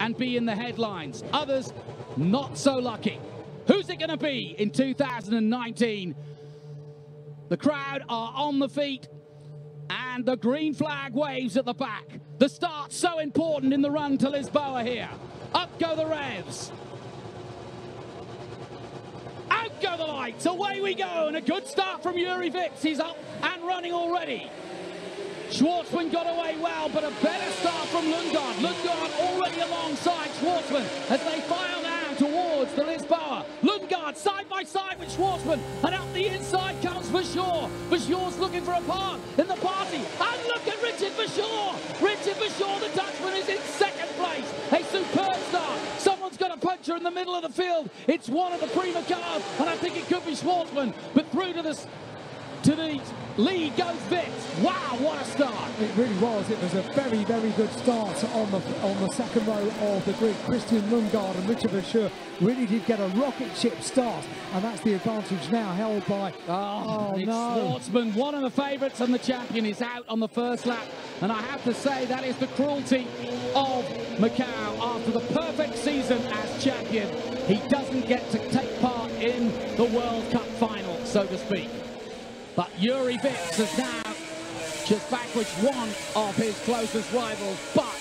and be in the headlines. Others, not so lucky. Who's it going to be in 2019? The crowd are on the feet, and the green flag waves at the back. The start so important in the run to Lisboa here. Up go the revs. Out go the lights. Away we go, and a good start from Juri Vips. He's up and running already. Schwartzman got away well, but a better start from Lundgaard. Lundgaard already alongside Schwartzman as they file down towards the Lisboa. Lundgaard side by side with Schwartzman, and up the inside comes Vasseur. Vasseur's looking for a part in the party, and look at Richard Vasseur. Richard Vasseur, the Dutchman, is in second place. A superb start. Someone's got a puncher in the middle of the field. It's one of the Prima cars, and I think it could be Schwartzman, but through to the lead goes Vips. Wow, what a start. It really was. It was a very, very good start on the second row of the grid. Christian Lundgaard and Richard Vasseur really did get a rocket ship start, and that's the advantage now held by... Oh no. Schwartzman, one of the favourites, and the champion is out on the first lap. And I have to say, that is the cruelty of Macau. After the perfect season as champion, he doesn't get to take part in the World Cup final, so to speak. But Juri Vips has now just vanquished one of his closest rivals, but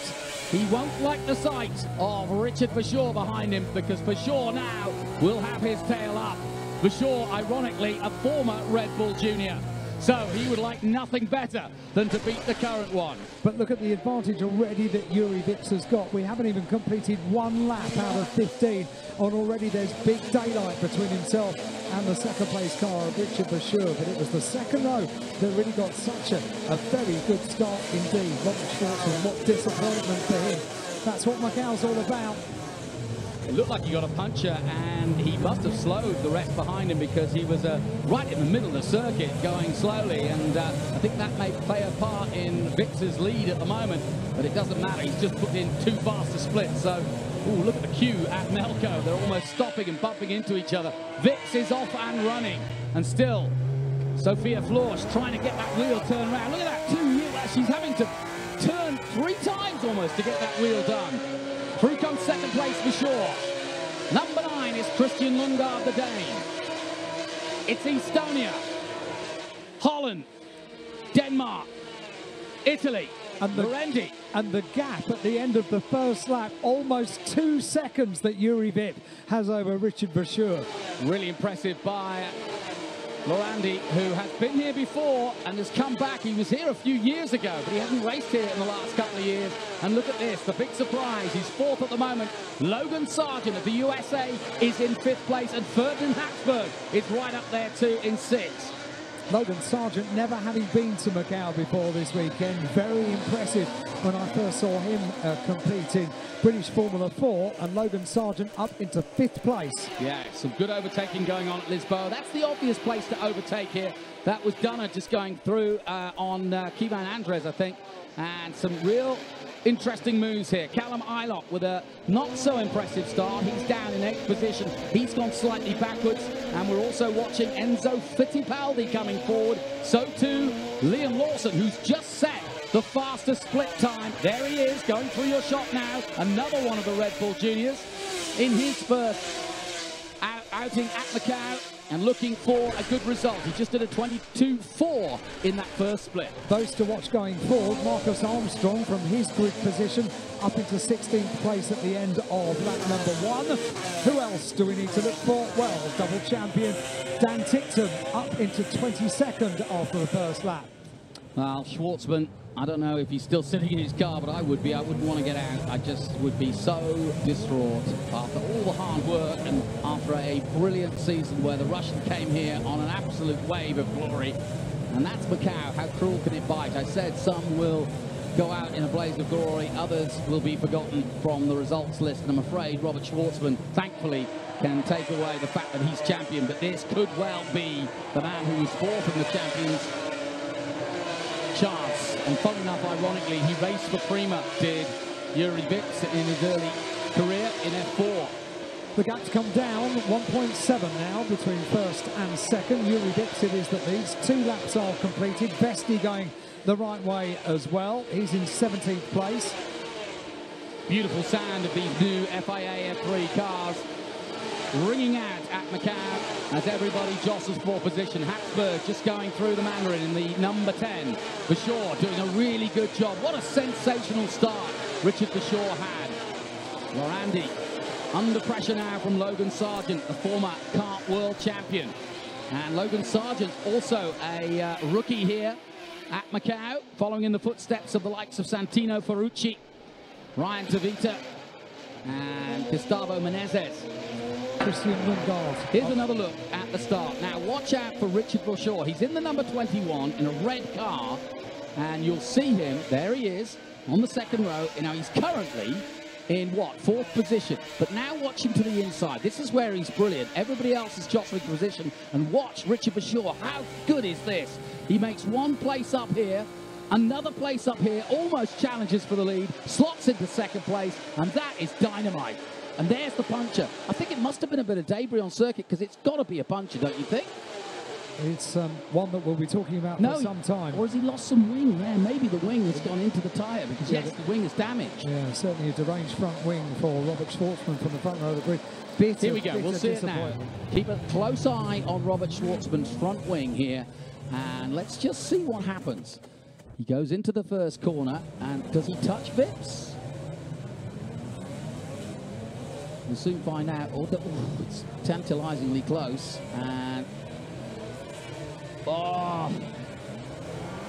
he won't like the sight of Richard Vasseur behind him, because Vasseur now will have his tail up. Vasseur, ironically, a former Red Bull Junior. So he would like nothing better than to beat the current one. But look at the advantage already that Juri Vips has got. We haven't even completed one lap out of 15, and already there's big daylight between himself and the second place car of Richard Vasseur. But it was the second row that really got such a very good start indeed. Robert Schwartzman, what disappointment for him. That's what Macau's all about. It looked like he got a puncher, and he must have slowed the rest behind him, because he was right in the middle of the circuit going slowly, and I think that may play a part in Vips's lead at the moment, but it doesn't matter. He's just put in too fast a split. So, ooh, look at the queue at Melco. They're almost stopping and bumping into each other. Vips is off and running, and still Sophia Florsch trying to get that wheel turned around. Look at that two-wheel. She's having to turn 3 times almost to get that wheel done. Through comes second place for sure. Number 9 is Christian Lundgaard, the Dane. It's Estonia, Holland, Denmark, Italy, and Burundi. And the gap at the end of the first lap, almost 2 seconds that Juri Vips has over Richard Vasseur. Really impressive by Lorandi, who has been here before and has come back. He was here a few years ago, but he hasn't raced here in the last couple of years. And look at this, the big surprise. He's 4th at the moment. Logan Sargent of the USA is in 5th place, and Ferdinand Haxberg is right up there too in 6th. Logan Sargent, never having been to Macau before this weekend, very impressive when I first saw him competing British Formula 4, and Logan Sargent up into 5th place. Yeah, some good overtaking going on at Lisboa. That's the obvious place to overtake here. That was Dunner just going through on Kivan Andres, I think, and some real interesting moves here. Callum Eilok with a not so impressive start. He's down in 8th position. He's gone slightly backwards, and we're also watching Enzo Fittipaldi coming forward. So too Liam Lawson, who's just set the fastest split time. There he is, going through your shot now. Another one of the Red Bull Juniors in his first outing at Macau, and looking for a good result. He just did a 22.4 in that first split. Those to watch going forward, Marcus Armstrong from his grid position up into 16th place at the end of lap number 1. Who else do we need to look for? Well, double champion Dan Tickton up into 22nd after the first lap. Well, Schwartzman, I don't know if he's still sitting in his car, but I would be. I wouldn't want to get out. I just would be so distraught after all the hard work and after a brilliant season where the Russian came here on an absolute wave of glory. And that's Macau. How cruel can it bite? I said some will go out in a blaze of glory, others will be forgotten from the results list. And I'm afraid Robert Schwartzman, thankfully, can take away the fact that he's champion. But this could well be the man who was 4th in the champions' chance. And fun enough, ironically, he raced for Prima, did Juri Vips in his early career in F4. The gap's come down, 1.7 now between first and second. Juri Vips it is that leads. 2 laps are completed. Vesti going the right way as well. He's in 17th place. Beautiful sound of these new FIA F3 cars ringing out at Macau as everybody jostles for position. Habsburg just going through the Mandarin in the number 10. Bashaw doing a really good job. What a sensational start Richard Bashaw had. Lorandi under pressure now from Logan Sargent, the former kart world champion. And Logan Sargent, also a rookie here at Macau, following in the footsteps of the likes of Santino Ferrucci, Ryan Tavita, and Gustavo Menezes. Christian Lundgaard. Here's another look at the start. Now, watch out for Richard Bashaw. He's in the number 21 in a red car, and you'll see him, there he is, on the second row. You know, he's currently in, what, 4th position. But now watch him to the inside. This is where he's brilliant. Everybody else is jostling for position. And watch Richard Bashaw. How good is this? He makes one place up here, another place up here, almost challenges for the lead, slots into 2nd place, and that is dynamite. And there's the puncher. I think it must have been a bit of debris on circuit, because it's got to be a puncher, don't you think? It's one that we'll be talking about for some time. Or has he lost some wing there? Maybe the wing has gone into the tyre, because yes, the wing is damaged. Yeah, certainly a deranged front wing for Robert Schwartzman from the front row of the grid. Here we go, we'll see it now. Keep a close eye on Robert Schwartzman's front wing here, and let's just see what happens. He goes into the first corner, and does he touch Vips? We'll soon find out. Oh, it's tantalizingly close, and oh,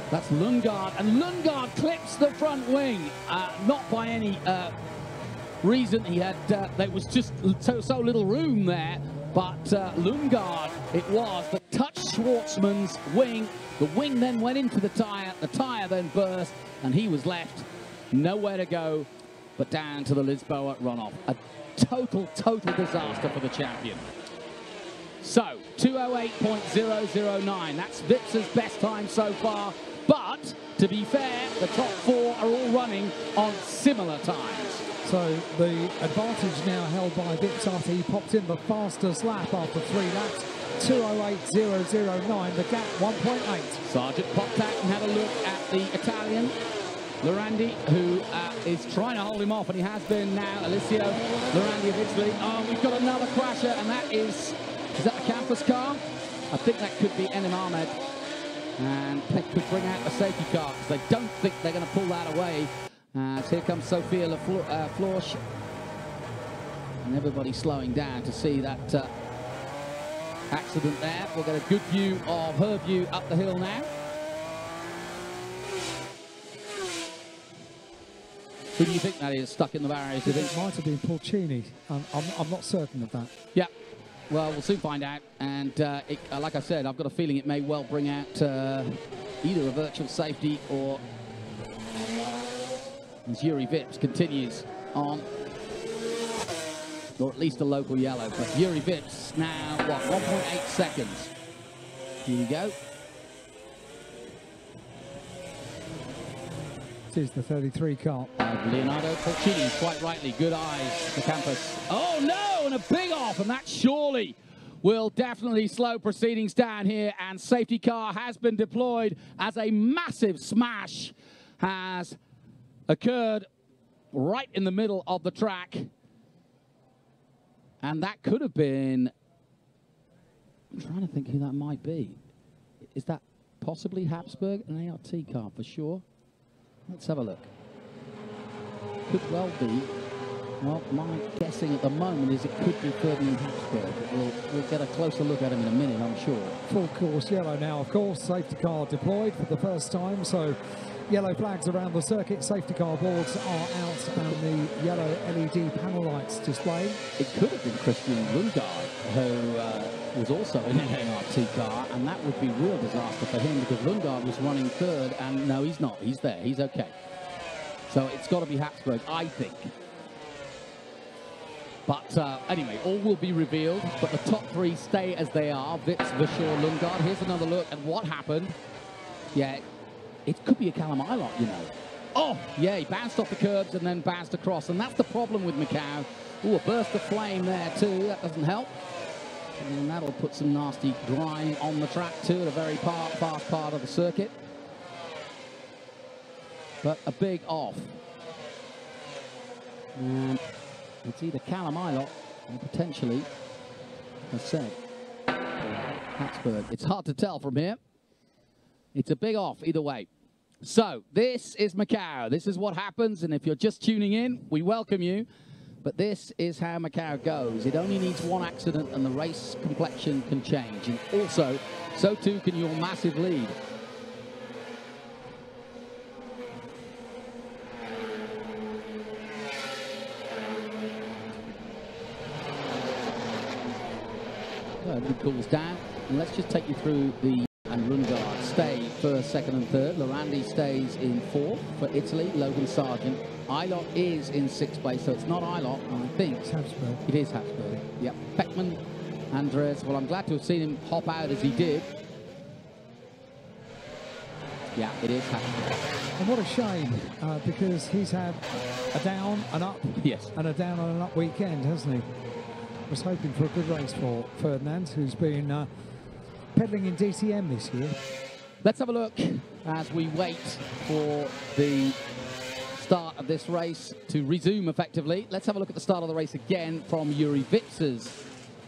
that's Lundgaard, and Lundgaard clips the front wing. Not by any reason. He had there was just so little room there, but Lundgaard it was that touched Schwartzman's wing. The wing then went into the tyre then burst, and he was left nowhere to go but down to the Lisboa runoff. A total disaster for the champion. So, 2:08.009, that's Vipsa's best time so far, but to be fair, the top 4 are all running on similar times. So the advantage now held by Vips after he popped in the fastest lap after 3 laps, 2:08.009, the gap 1.8. Sargent popped out and had a look at the Italian, Lorandi, who is trying to hold him off, and he has been now. Alessio Lorandi of Italy. Oh, we've got another crasher, and that is that the campus car? I think that could be Enem Ahmed, and they could bring out a safety car, because they don't think they're going to pull that away. So here comes Sophia Florsch, and everybody slowing down to see that accident there. We'll get a good view of her view up the hill now. Who do you think that is stuck in the barriers? It might have been Porcini. I'm not certain of that. Yeah, well, we'll soon find out. And like I said, I've got a feeling it may well bring out either a virtual safety or, as Yuri Vips continues on, or at least a local yellow. But Yuri Vips now, what, 1.8 seconds. Here we go. This is the 33 car. Leonardo Porcini, quite rightly, good eyes, the campus. Oh no, and a big off, and that surely will definitely slow proceedings down here, and safety car has been deployed as a massive smash has occurred right in the middle of the track. And that could have been, I'm trying to think who that might be. Is that possibly Habsburg? An ART car for sure. Let's have a look. Could well be. Well, my guessing at the moment is it could be Ferdinand Habsburg. We'll get a closer look at him in a minute, I'm sure. Full course yellow now, of course. Safety car deployed for the first time, so yellow flags around the circuit. Safety car boards are out, and the yellow LED panel lights displayed. It could have been Christian Lundgaard, who was also in an ART car, and that would be real disaster for him, because Lundgaard was running third, and no, he's not. He's there. He's okay. So it's got to be Habsburg, I think. But anyway, all will be revealed, but the top 3 stay as they are. Vips, Bashaw, Lundgaard. Here's another look at what happened. Yeah, it could be a Callum Ilott, you know. Oh, yeah, he bounced off the curbs and then bounced across, and that's the problem with Macau. Ooh, a burst of flame there too. That doesn't help. And that'll put some nasty grime on the track too, at a very fast part of the circuit. But a big off. And it's either Callum Ilott or potentially Hassan or Habsburg. It's hard to tell from here. It's a big off either way. So this is Macau. This is what happens. And if you're just tuning in, we welcome you. But this is how Macau goes. It only needs one accident and the race complexion can change. And also, so too can your massive lead. So everybody cools down. And let's just take you through the... And Lundgaard stay first, second and third. Lorandi stays in fourth for Italy. Logan Sargent. Ilott is in sixth place, so it's not Ilott, I think. It's Habsburg. It is Habsburg. Yep. Beckman, Andres. Well, I'm glad to have seen him hop out as he did. Yeah, it is Habsburg. And what a shame, because he's had a down, an up, yes, and a down and an up weekend, hasn't he? I was hoping for a good race for Ferdinand, who's been pedaling in DTM this year. Let's have a look as we wait for the start of this race to resume effectively. Let's have a look at the start of the race again from Juri Vitz's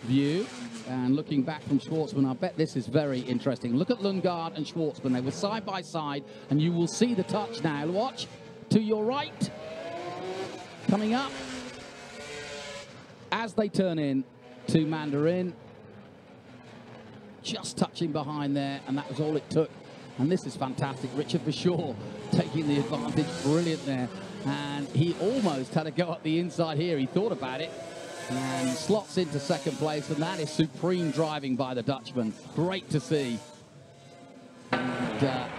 view. And looking back from Schwartzman, I bet this is very interesting. Look at Lundgaard and Schwartzman. They were side by side, and you will see the touch now. Watch to your right. Coming up as they turn in to Mandarin. Just touching behind there, and that was all it took. And this is fantastic. Richard Bashaw taking the advantage, brilliant there. And he almost had to go up the inside here. He thought about it and slots into second place, and that is supreme driving by the Dutchman. Great to see. And,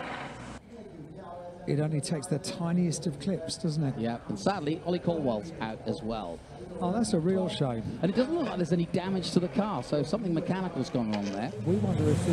it only takes the tiniest of clips, doesn't it? yeah, and sadly, Ollie Caldwell's out as well. Oh, that's a real shame. And it doesn't look like there's any damage to the car, so something mechanical's gone wrong there. We wonder if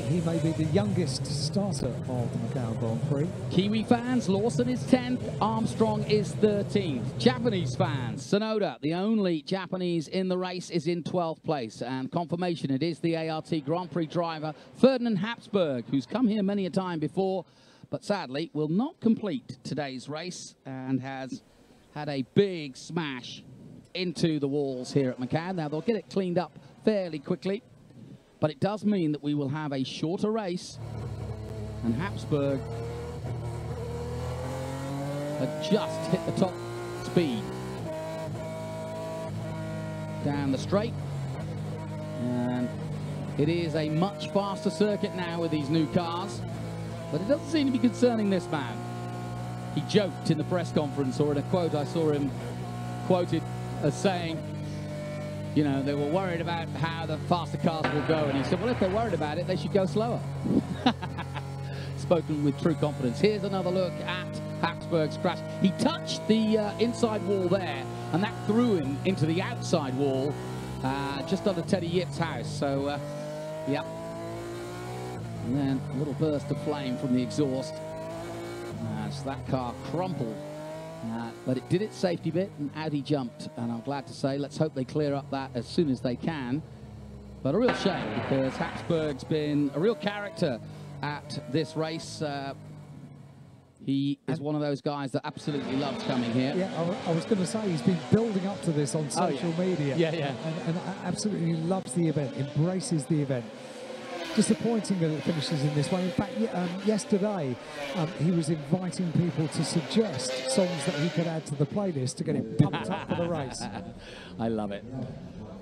he may be the youngest starter of the Macau Grand Prix. Kiwi fans, Lawson is 10th, Armstrong is 13th. Japanese fans, Sonoda, the only Japanese in the race, is in 12th place. And confirmation, it is the ART Grand Prix driver, Ferdinand Habsburg, who's come here many a time before, but sadly will not complete today's race and has had a big smash into the walls here at Macau. Now, they'll get it cleaned up fairly quickly, but it does mean that we will have a shorter race, and Habsburg had just hit the top speed down the straight, and it is a much faster circuit now with these new cars, but it doesn't seem to be concerning this man. He joked in the press conference, or in a quote I saw him quoted as saying, you know, they were worried about how the faster cars will go, and he said, well, if they're worried about it, they should go slower. Spoken with true confidence. Here's another look at Habsburg's crash. He touched the inside wall there, and that threw him into the outside wall just under Teddy Yip's house. So, yep. And then a little burst of flame from the exhaust. So that car crumpled. But it did its safety bit, and out he jumped. And I'm glad to say, let's hope they clear up that as soon as they can. But a real shame, because Habsburg's been a real character at this race. He is one of those guys that absolutely loves coming here. Yeah, I was going to say, he's been building up to this on social media. Yeah. And absolutely loves the event, embraces the event. Disappointing that it finishes in this way. In fact, yesterday he was inviting people to suggest songs that he could add to the playlist to get it pumped up for the race. I love it.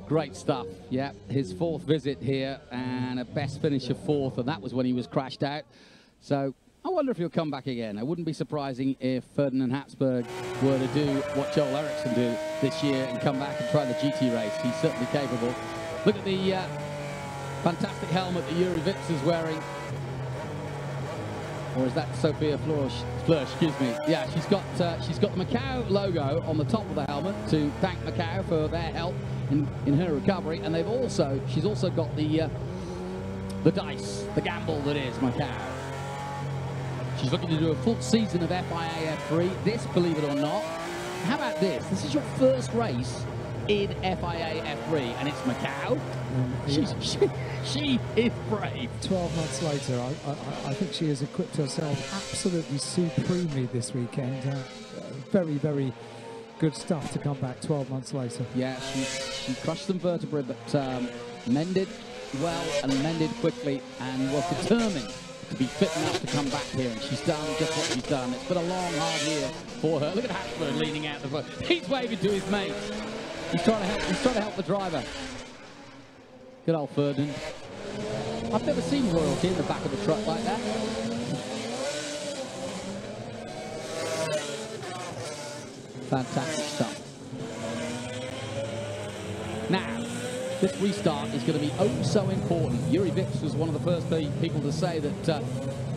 Great stuff. Yeah, his fourth visit here and a best finish of fourth, and that was when he was crashed out. So I wonder if he'll come back again. It wouldn't be surprising if Ferdinand Habsburg were to do what Joel Eriksson did this year and come back and try the GT race. He's certainly capable. Look at the fantastic helmet that Juri Vitz is wearing. Or is that Sophia Flörsch, excuse me. Yeah, she's got the Macau logo on the top of the helmet to thank Macau for their help in her recovery. And she's also got the dice, the gamble that is Macau. She's looking to do a full season of FIA F3. This, believe it or not, how about this? This is your first race in FIA F3, and it's Macau. She is brave. 12 months later, I think she has equipped herself absolutely supremely this weekend. Very, very good stuff to come back 12 months later. Yeah, she crushed some vertebrae, but mended well and mended quickly, and was determined to be fit enough to come back here, and she's done just what she's done. It's been a long, hard year for her. Look at Ashford leaning out the front. He's waving to his mates. He's trying to help the driver. Good old Ferdinand. I've never seen royalty in the back of the truck like that. Fantastic stuff. Now, this restart is going to be oh so important. Yuri Vips was one of the first people to say that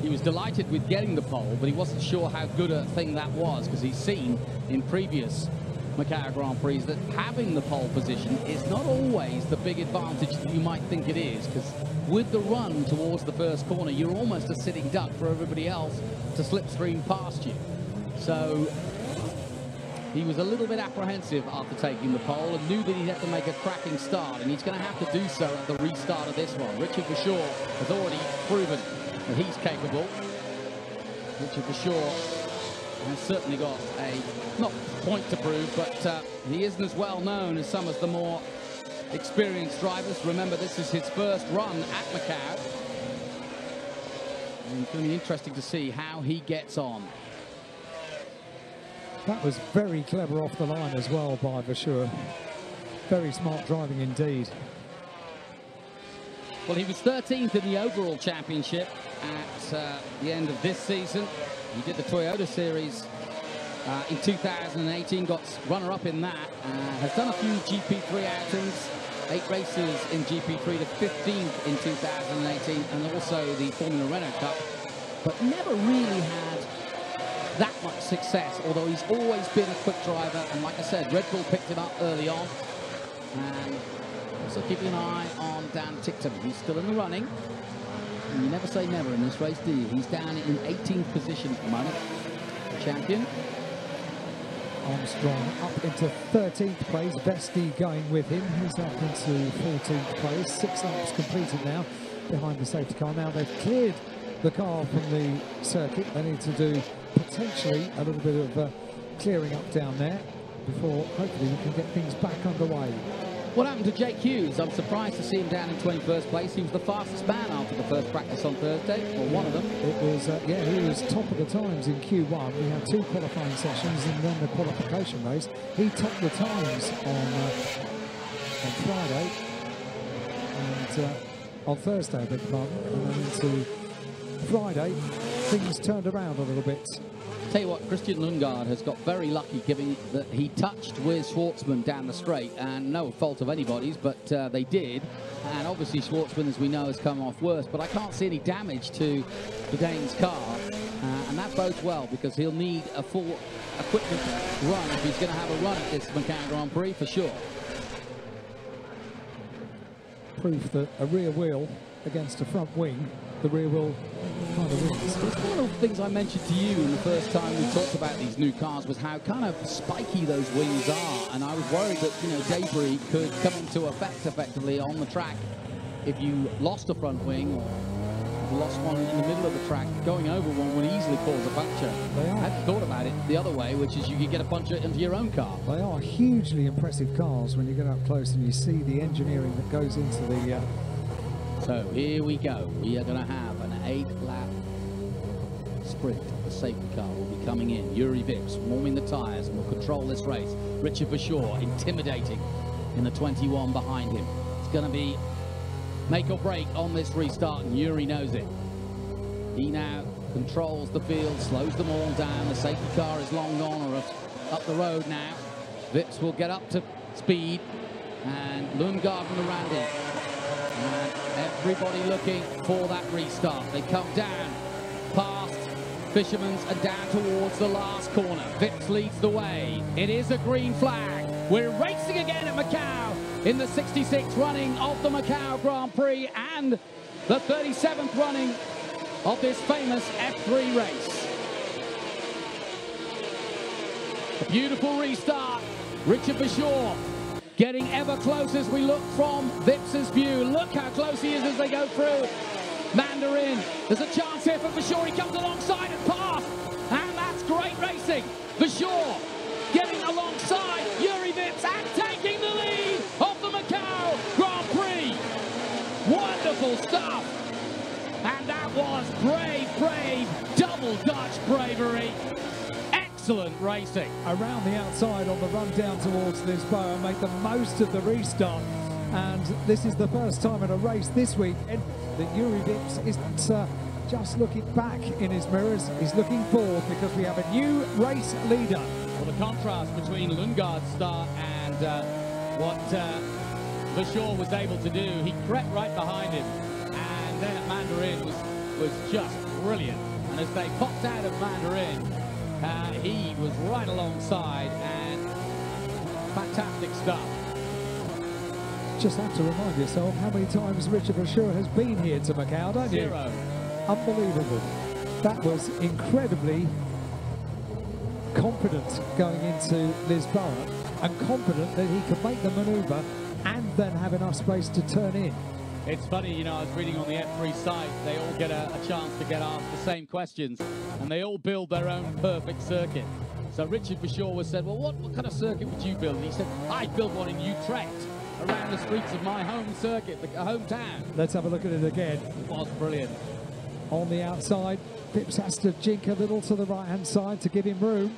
he was delighted with getting the pole, but he wasn't sure how good a thing that was, because he's seen in previous Macau Grand Prix that having the pole position is not always the big advantage that you might think it is, because with the run towards the first corner, you're almost a sitting duck for everybody else to slipstream past you. So he was a little bit apprehensive after taking the pole and knew that he had to make a cracking start, and he's going to have to do so at the restart of this one. Richard Bashaw has already proven that he's capable. Richard Bashaw has certainly got a, not point to prove, but he isn't as well known as some of the more experienced drivers. Remember, this is his first run at Macau. And it's going to be interesting to see how he gets on. That was very clever off the line as well by Bashaw. Very smart driving indeed. Well, he was 13th in the overall championship at the end of this season. He did the Toyota Series in 2018, got runner-up in that, has done a few GP3 outings, 8 races in GP3 to 15th in 2018, and also the Formula Renault Cup, but never really had that much success, although he's always been a quick driver, and like I said, Red Bull picked him up early on. And also keeping an eye on Dan Ticktum. He's still in the running. And you never say never in this race, do you? He's down in 18th position at the moment, the champion. Armstrong up into 13th place, Vesti going with him. He's up into 14th place. 6 laps completed now behind the safety car. Now they've cleared the car from the circuit. They need to do potentially a little bit of clearing up down there before hopefully we can get things back underway. What happened to Jake Hughes? I'm surprised to see him down in 21st place. He was the fastest man after the first practice on Thursday, or one of them. It was, yeah, he was top of the times in Q1. We had 2 qualifying sessions and then the qualification race. He topped the times on Friday and on Thursday, I beg your pardon, and then into Friday, things turned around a little bit. Tell you what, Christian Lundgaard has got very lucky, given that he touched with Schwartzman down the straight, and no fault of anybody's, but they did. And obviously Schwartzman, as we know, has come off worse, but I can't see any damage to Dane's car, and that bodes well, because he'll need a full equipment run if he's going to have a run at this Macau Grand Prix for sure. Proof that a rear wheel against a front wing, the rear wheel kind of wins. It's one of the things I mentioned to you the first time we talked about these new cars, was how kind of spiky those wings are, and I was worried that, you know, debris could come into effect effectively on the track if you lost a front wing or lost one in the middle of the track. Going over one would easily cause a puncture. I hadn't thought about it the other way, which is you could get a puncture into your own car. They are hugely impressive cars when you get up close and you see the engineering that goes into the So here we go. We are going to have an 8-lap sprint. The safety car will be coming in. Yuri Vips warming the tyres and will control this race. Richard Bashaw intimidating in the 21 behind him. It's going to be make or break on this restart, and Yuri knows it. He now controls the field, slows them all down. The safety car is long gone or up the road now. Vips will get up to speed, and Lundgaard and Randy. And everybody looking for that restart. They come down past Fisherman's and down towards the last corner. Vips leads the way. It is a green flag. We're racing again at Macau in the 66th running of the Macau Grand Prix and the 37th running of this famous F3 race. A beautiful restart. Richard Bashaw getting ever closer as we look from Vips's view. Look how close he is as they go through Mandarin. There's a chance here for Bashaw. He comes alongside and past. And that's great racing. Bashaw getting alongside. outside, Yuri Vips and taking the lead of the Macau Grand Prix. Wonderful stuff. And that was brave, double Dutch bravery. Excellent racing. Around the outside on the run down towards Lisboa, make the most of the restart. And this is the first time in a race this week that Yuri Vips isn't just looking back in his mirrors, he's looking forward because we have a new race leader. Well, the contrast between Lundgaard's start and what Vasseur was able to do, he crept right behind him, and then at Mandarin was just brilliant. And as they popped out of Mandarin, he was right alongside, and fantastic stuff. Just have to remind yourself how many times Richard Vasseur has been here to Macau, don't you? 0. Unbelievable. That was incredibly confident going into Lisboa, and confident that he could make the manoeuvre and then have enough space to turn in. It's funny, you know, I was reading on the F3 site, they all get a chance to get asked the same questions, and they all build their own perfect circuit. So Richard Vasseur was said, well, what kind of circuit would you build? And he said, I'd build one in Utrecht, around the streets of my home circuit, the hometown. Let's have a look at it again. It was brilliant. On the outside, Vips has to jink a little to the right-hand side to give him room.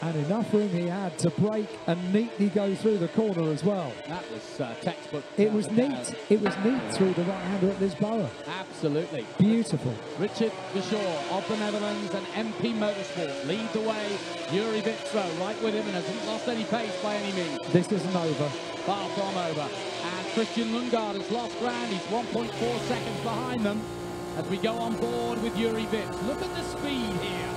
And enough room he had to brake and neatly go through the corner as well. That was textbook. It was neat. It was neat through the right-hander at Lisboa. Absolutely. Beautiful. Richard Vasseur of the Netherlands and MP Motorsport lead the way. Yuri Vips right with him and hasn't lost any pace by any means. This isn't over. Far from over. And Christian Lundgaard has lost ground. He's 1.4 seconds behind them as we go on board with Yuri Vips. Look at the speed here.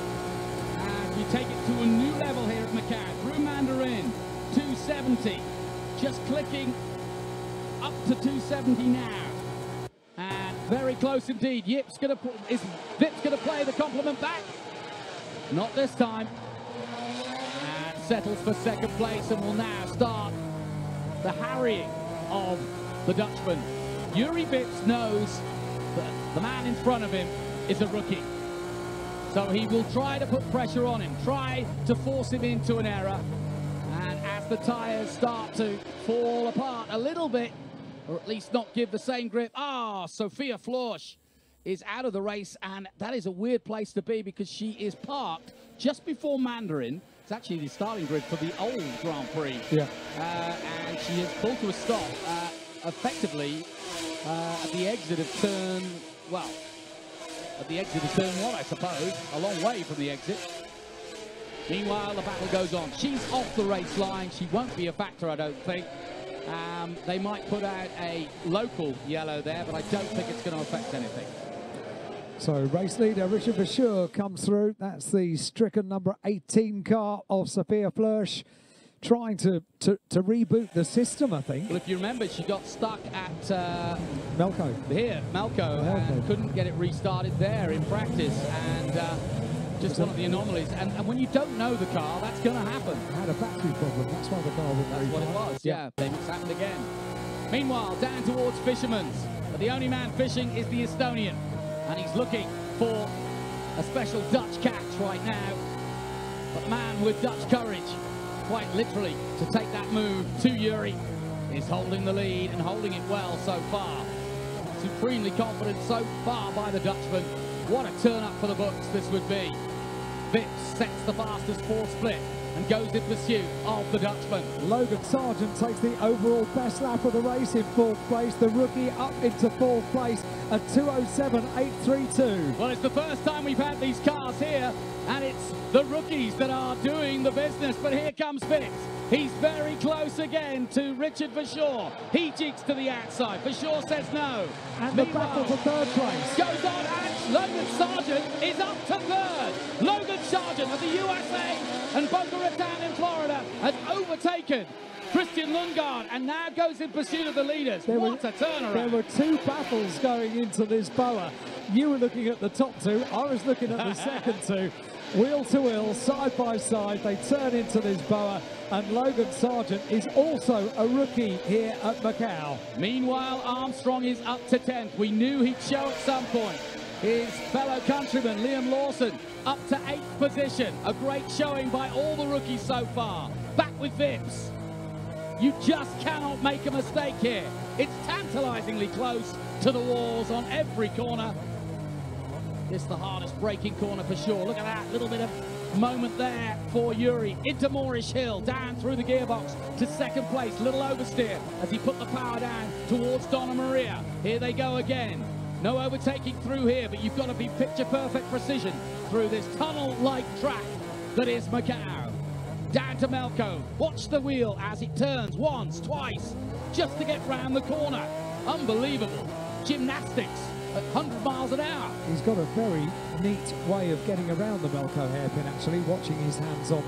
And we take it to a new level here at Macau. Through Mandarin, 270. Just clicking up to 270 now. And very close indeed. Is Vips going to play the compliment back? Not this time. And settles for second place and will now start the harrying of the Dutchman. Yuri Vips knows that the man in front of him is a rookie. So he will try to put pressure on him, try to force him into an error. And as the tyres start to fall apart a little bit, or at least not give the same grip. Sophia Florsch is out of the race, and that is a weird place to be because she is parked just before Mandarin. It's actually the starting grid for the old Grand Prix. Yeah. And she has pulled to a stop, effectively, at the exit of turn, well, at the exit of turn 1, I suppose, a long way from the exit. Meanwhile, the battle goes on. She's off the race line. She won't be a factor, I don't think. They might put out a local yellow there, but I don't think it's going to affect anything. So race leader Richard Vasseur comes through. That's the stricken number 18 car of Sophia Florsch, trying to reboot the system, I think. Well, if you remember, she got stuck at Melco. Here, Melco, and couldn't get it restarted there in practice, and just one of the anomalies. And when you don't know the car, that's going to happen. Had a battery problem. That's why the car was That's what it was. Yeah, it's happened again. Meanwhile, down towards Fisherman's, but the only man fishing is the Estonian. And he's looking for a special Dutch catch right now. But man with Dutch courage, quite literally, to take that move to Yuri, is holding the lead and holding it well so far. Supremely confident so far by the Dutchman. What a turn up for the books this would be. Vips sets the fastest 4 split and goes in pursuit of the Dutchman. Logan Sargent takes the overall best lap of the race in 4th place. The rookie up into 4th place at 2:07.832. Well, it's the first time we've had these cars here, and it's the rookies that are doing the business. But here comes Vips. He's very close again to Richard Vasseur. He jigs to the outside. Vasseur says no. And the battle for 3rd place goes on, and Logan Sargent is up to 3rd. Logan Sargent of the USA and Boca Raton in Florida has overtaken Christian Lundgaard and now goes in pursuit of the leaders. What a turnaround. There were 2 battles going into Lisboa. You were looking at the top 2. I was looking at the second 2. Wheel to wheel, side by side, they turn into Lisboa, and Logan Sargent is also a rookie here at Macau. Meanwhile, Armstrong is up to 10th. We knew he'd show at some point. His fellow countryman, Liam Lawson, up to 8th position. A great showing by all the rookies so far. Back with Vips. You just cannot make a mistake here. It's tantalizingly close to the walls on every corner. This is the hardest braking corner for sure. Look at that little bit of moment there for Yuri. Into Moorish Hill, down through the gearbox to second place. Little oversteer as he put the power down towards Donna Maria. Here they go again. No overtaking through here, but you've got to be picture-perfect precision through this tunnel-like track that is Macau. Down to Melko. Watch the wheel as it turns once, twice, just to get round the corner. Unbelievable. Gymnastics at 100 miles an hour. He's got a very neat way of getting around the Melko hairpin, actually, watching his hands on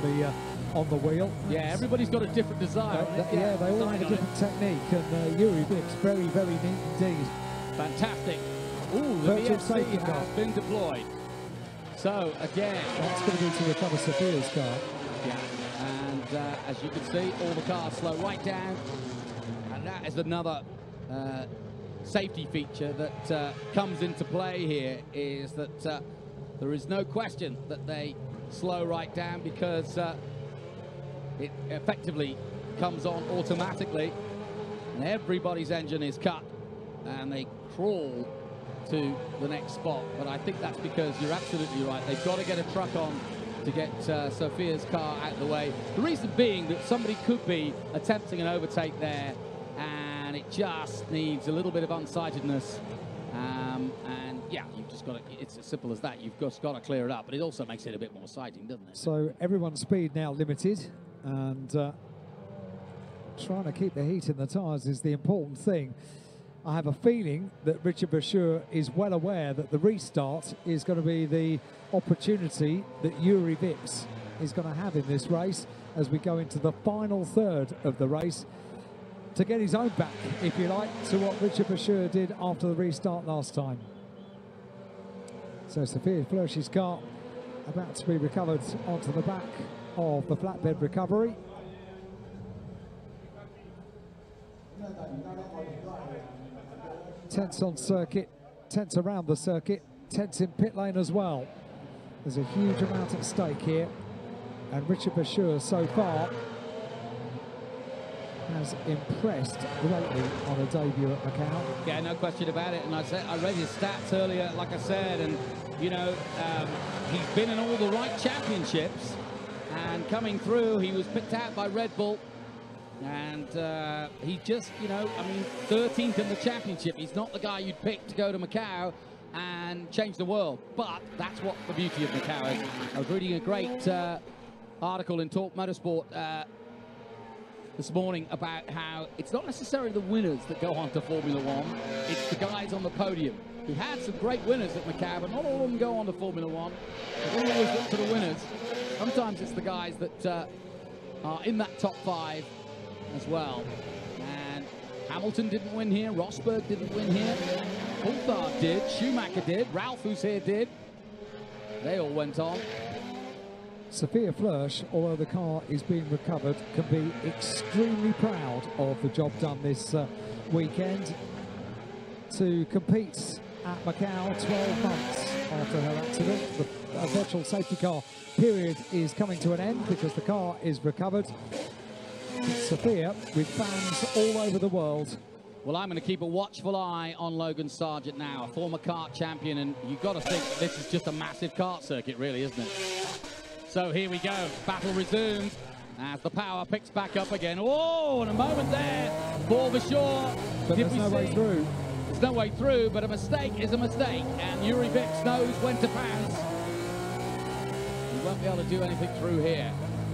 the wheel. Yeah, everybody's got a different desire. Yeah, they all have a different technique, and Yuri Vips, very, very neat indeed. Fantastic. Ooh, the VSC has been deployed. So, again... That's going to be to recover Sophia's car. Yeah, and as you can see, all the cars slow right down. And that is another safety feature that comes into play here, is that there is no question that they slow right down, because it effectively comes on automatically, and everybody's engine is cut, and they crawl to the next spot. But I think that's because you're absolutely right. They've got to get a truck on to get Sophia's car out of the way. The reason being that somebody could be attempting an overtake there, and it just needs a little bit of unsightedness. And yeah, you've just got to, it's as simple as that. You've just got to clear it up, but it also makes it a bit more exciting, doesn't it? So everyone's speed now limited, and trying to keep the heat in the tyres is the important thing. I have a feeling that Richard Bashir is well aware that the restart is going to be the opportunity that Yuri Vips is going to have in this race as we go into the final third of the race, to get his own back, if you like, to what Richard Bashir did after the restart last time. So Sophia Flörsch's car about to be recovered onto the back of the flatbed recovery. Tense on circuit, tense around the circuit, tense in pit lane as well. There's a huge amount at stake here, and Richard Bashir so far has impressed greatly on a debut at Macau. Yeah, no question about it. And I read his stats earlier, like I said, and you know, he's been in all the right championships, and coming through, he was picked out by Red Bull. And he just, you know, I mean, 13th in the championship. He's not the guy you'd pick to go to Macau and change the world. But that's what the beauty of Macau is. I was reading a great article in Talk Motorsport this morning about how it's not necessarily the winners that go on to Formula One. It's the guys on the podium. We had some great winners at Macau, but not all of them go on to Formula One. They don't always look to the winners. Sometimes it's the guys that are in that top 5 as well. And Hamilton didn't win here, Rosberg didn't win here, Coulthard did, Schumacher did, Ralph, who's here, did. They all went on. Sophia Flörsch, although the car is being recovered, can be extremely proud of the job done this weekend to compete at Macau 12 months after her accident. The virtual safety car period is coming to an end because the car is recovered. Sophia with fans all over the world. Well, I'm going to keep a watchful eye on Logan Sargent now, a former kart champion, and you've got to think this is just a massive kart circuit, really, isn't it? So here we go, battle resumed as the power picks back up again. Oh, and a moment there for Bashir. But there's no way through. There's no way through, but a mistake is a mistake, and Yuri Vips knows when to pounce. He won't be able to do anything through here.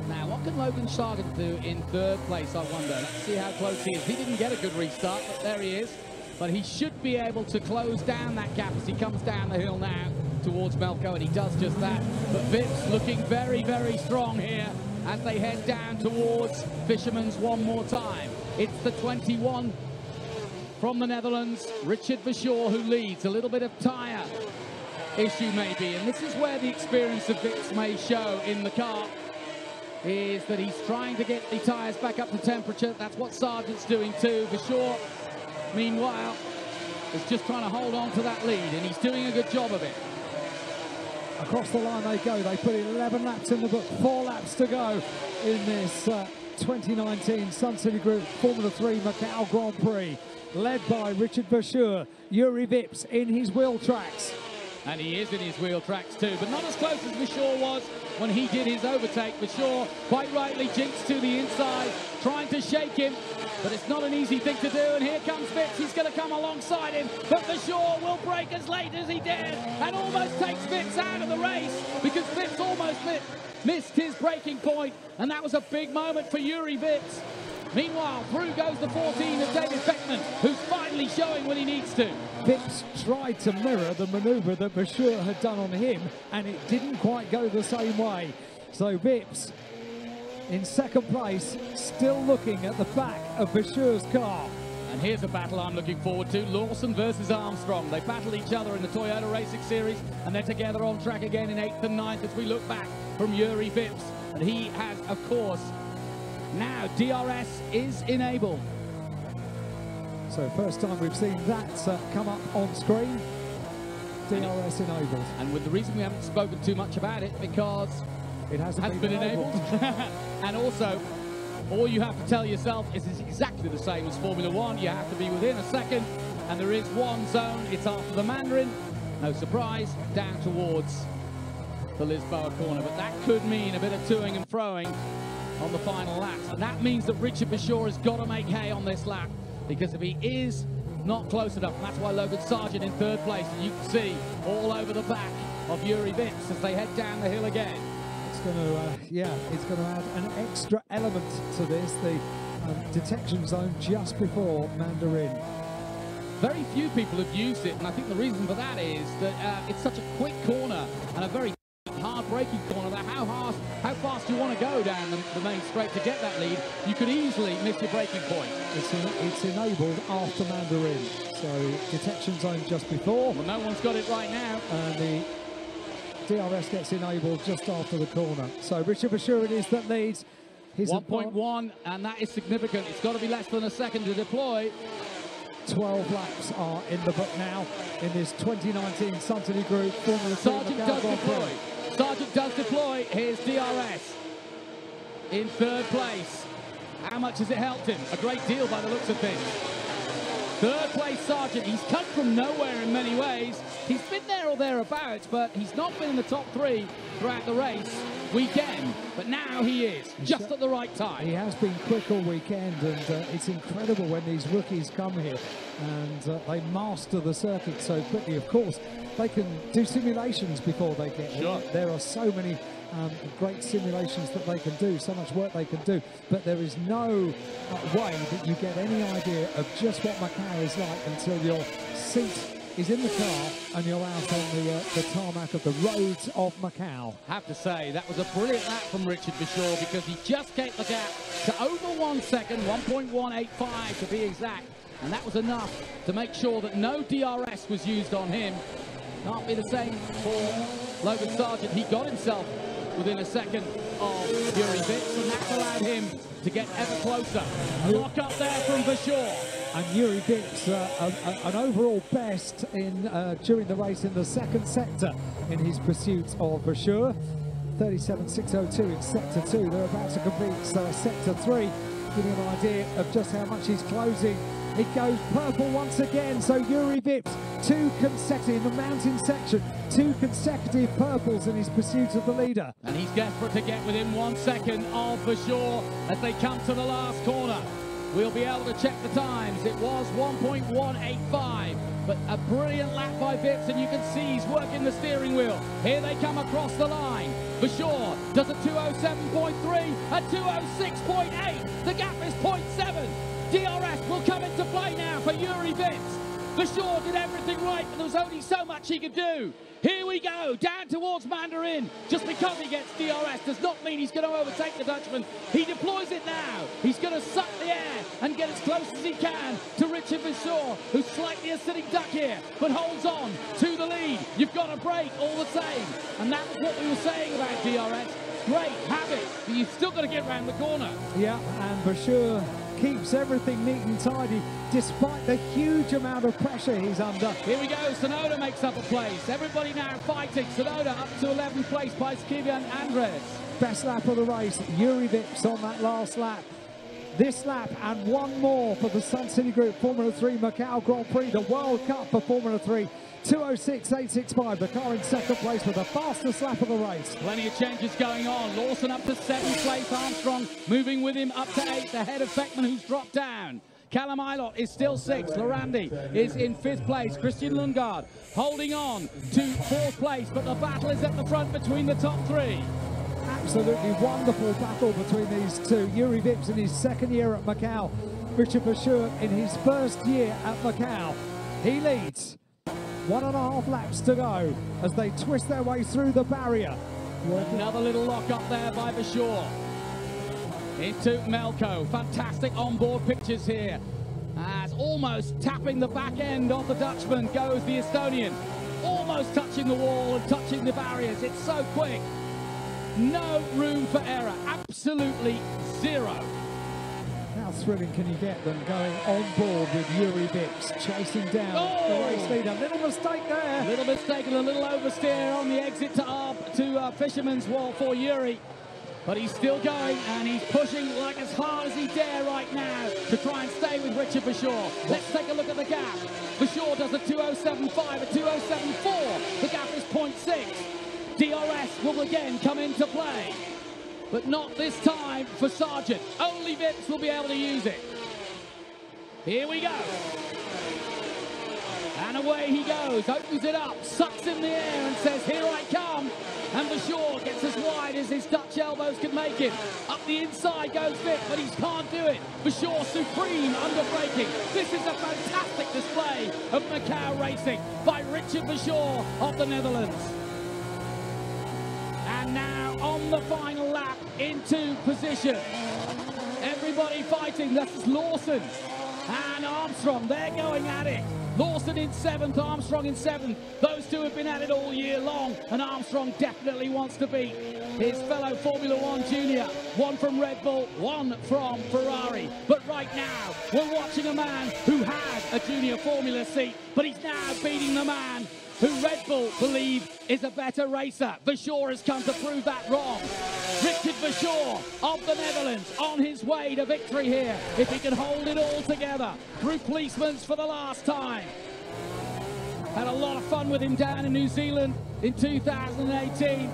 Now, what can Logan Sargent do in third place, I wonder? Let's see how close he is. He didn't get a good restart, but there he is. But he should be able to close down that gap as he comes down the hill now towards Melko, and he does just that. But Vips looking very, very strong here as they head down towards Fisherman's one more time. It's the 21 from the Netherlands, Richard Bashir, who leads. A little bit of tyre issue maybe, and this is where the experience of Vips may show in the car, is that he's trying to get the tyres back up to temperature. That's what Sargent's doing too. Bashir, meanwhile, is just trying to hold on to that lead, and he's doing a good job of it. Across the line they go. They put 11 laps in the book, 4 laps to go in this 2019 Sun City Group Formula 3 Macau Grand Prix, led by Richard Verschoor, Yuri Vips in his wheel tracks. And he is in his wheel tracks too, but not as close as Verschoor was when he did his overtake. Verschoor, quite rightly, jinxed to the inside, trying to shake him, but it's not an easy thing to do. And here comes Vips, he's going to come alongside him, but Verschoor will brake as late as he dared and almost takes Vips out of the race, because Vips almost missed his braking point, and that was a big moment for Yuri Vips. Meanwhile, through goes the 14 of David Beckman, who's finally showing what he needs to. Vips tried to mirror the manoeuvre that Verschoor had done on him, and it didn't quite go the same way. So Vips, in second place, still looking at the back of Verschoor's car. And here's a battle I'm looking forward to, Lawson versus Armstrong. They battle each other in the Toyota Racing Series, and they're together on track again in 8th and 9th as we look back from Yuri Vips. And he has, of course, now DRS is enabled. So first time we've seen that come up on screen, DRS enabled. And with the reason we haven't spoken too much about it, because it hasn't been enabled. And also, all you have to tell yourself is it's exactly the same as Formula One. You have to be within a second, and there is one zone. It's after the Mandarin. No surprise, down towards the Lisboa corner. But that could mean a bit of toing and froing on the final laps. And that means that Richard Verschoor has got to make hay on this lap, because if he is not close enough, and that's why Logan Sargent in third place, and you can see all over the back of Yuri Vips as they head down the hill again. It's going to add an extra element to this, the detection zone just before Mandarin. Very few people have used it, and I think the reason for that is that it's such a quick corner and a very hard braking corner, that how fast you want to go down the main straight to get that lead, you could easily miss your braking point. It's enabled after Mandarin, so detection zone just before. Well, no one's got it right now. And the DRS gets enabled just after the corner. So Richard Verschoor it is that leads. 1.1, and that is significant. It's got to be less than a second to deploy. 12 laps are in the book now in this 2019 Sun City Group Formula 3 Sargent does deploy. Sargent does deploy. Here's DRS in third place. How much has it helped him? A great deal by the looks of things. Third place Sargent. He's come from nowhere in many ways. He's been there or thereabouts, but he's not been in the top 3 throughout the race weekend. But now he is, just at the right time. He has been quick all weekend, and it's incredible when these rookies come here and they master the circuit so quickly. Of course, they can do simulations before they get here. There are so many great simulations that they can do, so much work they can do, but there is no way that you get any idea of just what Macau is like until your seat is in the car and you're out on the tarmac of the roads of Macau. I have to say, that was a brilliant lap from Richard Verschoor, because he just kept the gap to over 1 second, 1.185 to be exact, and that was enough to make sure that no DRS was used on him. Can't be the same for Logan Sargent. He got himself within a second of Yuri Vips, and that's allowed him to get ever closer. A lock up there from Verschoor. And Yuri Vips, an overall best in during the race in the second sector in his pursuit of Verschoor. 37.602 in sector 2. They're about to complete sector 3. Give you an idea of just how much he's closing. It goes purple once again, so Yuri Vips, 2 consecutive, in the mountain section, 2 consecutive purples in his pursuit of the leader. And he's desperate to get within 1 second of Verschoor as they come to the last corner. We'll be able to check the times. It was 1.185, but a brilliant lap by Vips, and you can see he's working the steering wheel. Here they come across the line. Verschoor does a 207.3, a 206.8. The gap is 0.7. DRS will come into play now for Yuri Vips. Verschoor did everything right, but there was only so much he could do. Here we go, down towards Mandarin. Just because he gets DRS does not mean he's going to overtake the Dutchman. He deploys it now. He's going to suck the air and get as close as he can to Richard Verschoor, who's slightly a sitting duck here, but holds on to the lead. You've got to brake all the same. And that was what we were saying about DRS. great, have it, but you've still got to get round the corner. Yeah, and Bashir keeps everything neat and tidy despite the huge amount of pressure he's under. Here we go, Sonoda makes up a place. Everybody now fighting. Sonoda up to 11th place by Skivian Andres. Best lap of the race, Yuri Vips on that last lap. This lap and one more for the Sun City Group Formula 3 Macau Grand Prix, the World Cup for Formula 3. 2:06.865, the car in second place with the fastest lap of the race. Plenty of changes going on. Lawson up to 7th place. Armstrong moving with him up to 8th, ahead of Beckman, who's dropped down. Callum Ilott is still 6th. Lorandi is in 5th place. Christian Lundgaard holding on to 4th place, but the battle is at the front between the top 3. Absolutely wonderful battle between these two. Yuri Vips in his second year at Macau. Richard Bashir in his first year at Macau. He leads. 1.5 laps to go as they twist their way through the barrier. Another little lock up there by Bashir. Into Melko. Fantastic onboard pictures here. As almost tapping the back end of the Dutchman goes the Estonian. Almost touching the wall and touching the barriers. It's so quick. No room for error. Absolutely zero. How thrilling can you get them going on board with Yuri Vips chasing down the race leader? Little mistake there. Little mistake and a little oversteer on the exit to Fisherman's Wall for Yuri. But he's still going and he's pushing like as hard as he dare right now to try and stay with Richard Bashir. Let's take a look at the gap. Bashir does a 2:07.5, a 2:07.4. The gap is 0.6. DRS will again come into play. But not this time for Sargent. Only Vips will be able to use it. Here we go. And away he goes, opens it up, sucks in the air and says, here I come. And Bashir gets as wide as his Dutch elbows can make him. Up the inside goes Vip, but he can't do it. Bashir supreme under braking. This is a fantastic display of Macau racing by Richard Bashir of the Netherlands. And now on the final lap into position. Everybody fighting. This is Lawson and Armstrong. They're going at it. Lawson in 7th, Armstrong in 7th. Those two have been at it all year long, and Armstrong definitely wants to beat his fellow Formula One junior. One from Red Bull, one from Ferrari. But right now, we're watching a man who had a junior Formula seat, but he's now beating the man who Red Bull believe is a better racer. Bashir has come to prove that wrong. Richard Bashir of the Netherlands on his way to victory here, if he can hold it all together through Policeman's for the last time. Had a lot of fun with him down in New Zealand in 2018.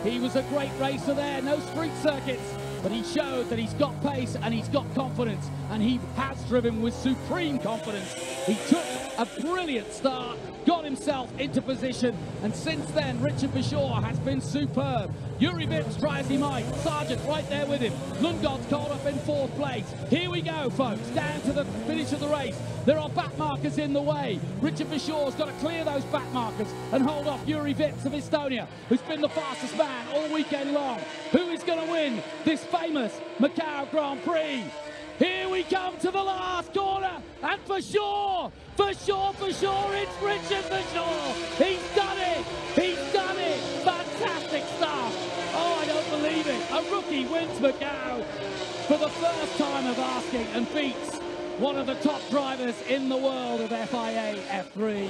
He was a great racer there, no street circuits, but he showed that he's got pace and he's got confidence, and he has driven with supreme confidence. He took a brilliant start, got himself into position, and since then Richard Bashir has been superb. Yuri Vips try as he might, Sargent right there with him. Lundgaard's caught up in 4th place. Here we go, folks, down to the finish of the race. There are back markers in the way. Richard Bashir's got to clear those back markers and hold off Yuri Vips of Estonia, who's been the fastest man all weekend long. Who is going to win this famous Macau Grand Prix? Here we come to the last corner, and for sure, it's Richard Bashir. He's done it, fantastic stuff. Oh, I don't believe it. A rookie wins Macau for the first time of asking and beats one of the top drivers in the world of FIA F3.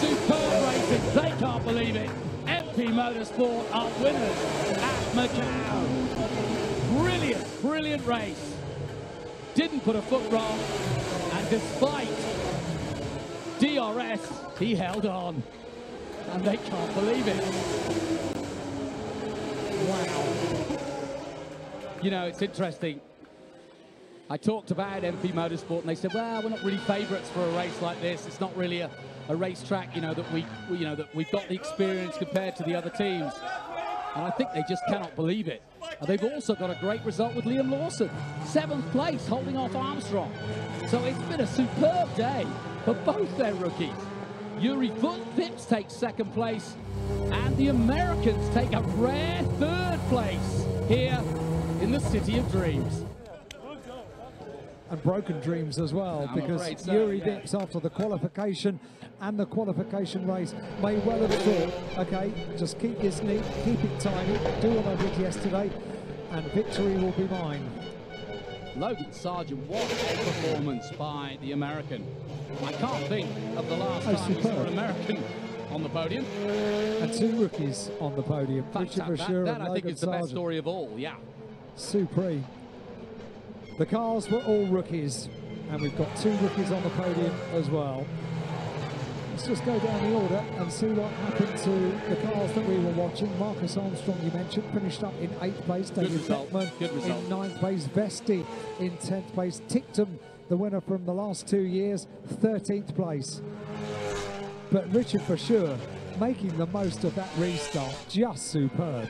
Superb racing, they can't believe it. MP Motorsport are winners at Macau. Brilliant race. Didn't put a foot wrong, and despite DRS, he held on, and they can't believe it. Wow. You know, it's interesting. I talked about MP Motorsport, and they said, well, we're not really favourites for a race like this. It's not really a racetrack, you know, that we've got the experience compared to the other teams. And I think they just cannot believe it. And they've also got a great result with Liam Lawson. 7th place, holding off Armstrong. So it's been a superb day for both their rookies. Yuri Vips takes 2nd place, and the Americans take a rare 3rd place here in the City of Dreams. and broken dreams as well, I'm because afraid so, Yuri yeah. Vips, after the qualification and the qualification race, may well have thought, okay, just keep this neat, keep it tiny, do what I did yesterday, and victory will be mine. Logan Sargent, what a performance by the American. I can't think of the last time we saw an American on the podium. And two rookies on the podium. Richard Bashir that and I think Logan is the best Sargent. story of all, yeah. Supreme. The cars were all rookies, and we've got two rookies on the podium as well. Let's just go down the order and see what happened to the cars that we were watching. Marcus Armstrong, you mentioned, finished up in 8th place. David Beckman in 9th place. Vesti in 10th place. Tictum, the winner from the last 2 years, 13th place. But Richard Bashir making the most of that restart, just superb.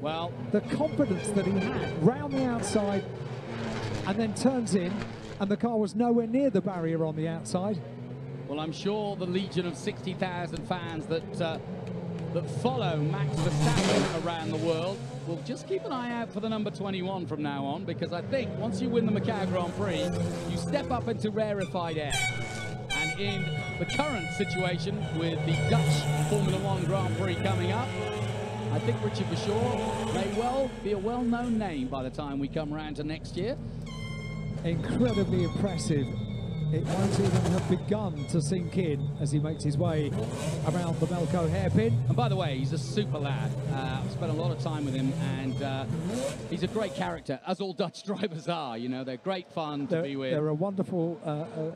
Well, the confidence that he had round the outside and then turns in, and the car was nowhere near the barrier on the outside. Well, I'm sure the legion of 60,000 fans that follow Max Verstappen around the world will just keep an eye out for the number 21 from now on, because I think once you win the Macau Grand Prix, you step up into rarefied air. And in the current situation with the Dutch Formula One Grand Prix coming up, I think Richard Bashir may well be a well-known name by the time we come around to next year. Incredibly impressive. It won't even have begun to sink in as he makes his way around the Melco hairpin. And by the way, he's a super lad. I've spent a lot of time with him, and he's a great character, as all Dutch drivers are. You know, they're great fun to be with. They're a wonderful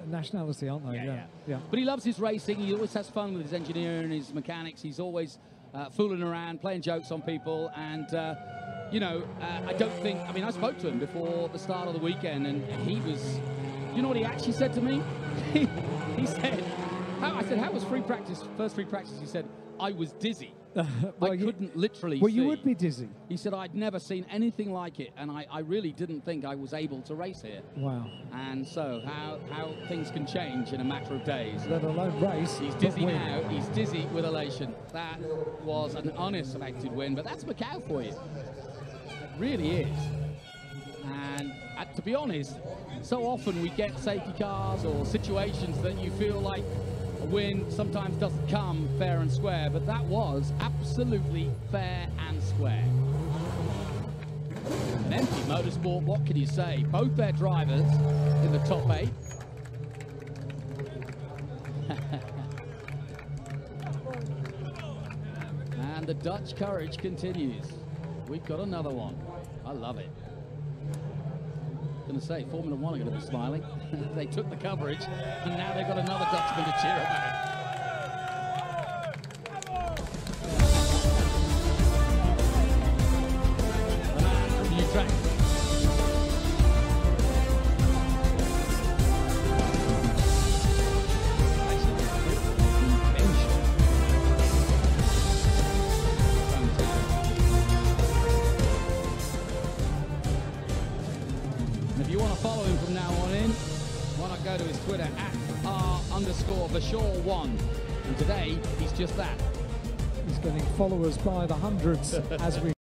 nationality, aren't they? Yeah. But he loves his racing. He always has fun with his engineering and his mechanics. He's always fooling around, playing jokes on people, and you know, I don't think, I mean, I spoke to him before the start of the weekend, and he was, you know what he actually said to me? He said, I said, how was free practice, first free practice? He said, I was dizzy. Well, I couldn't literally Well, see. you would be dizzy. He said, I'd never seen anything like it, and I really didn't think I was able to race here. Wow. And so, how things can change in a matter of days. Let alone race. He's dizzy now. He's dizzy with elation. That was an unexpected win, but that's Macau for you. It really is. And to be honest, so often we get safety cars or situations that you feel like a win sometimes doesn't come fair and square, but that was absolutely fair and square. An empty motorsport, what can you say? Both their drivers in the top 8. And the Dutch courage continues. We've got another one. I love it. Going to say, Formula One are going to be smiling. They took the coverage, and now they've got another Dutchman to cheer about. The man from Utrecht. If you want to follow him from now on in, why not go to his Twitter @R_Bashir1. And today, he's just that. He's getting followers by the hundreds as we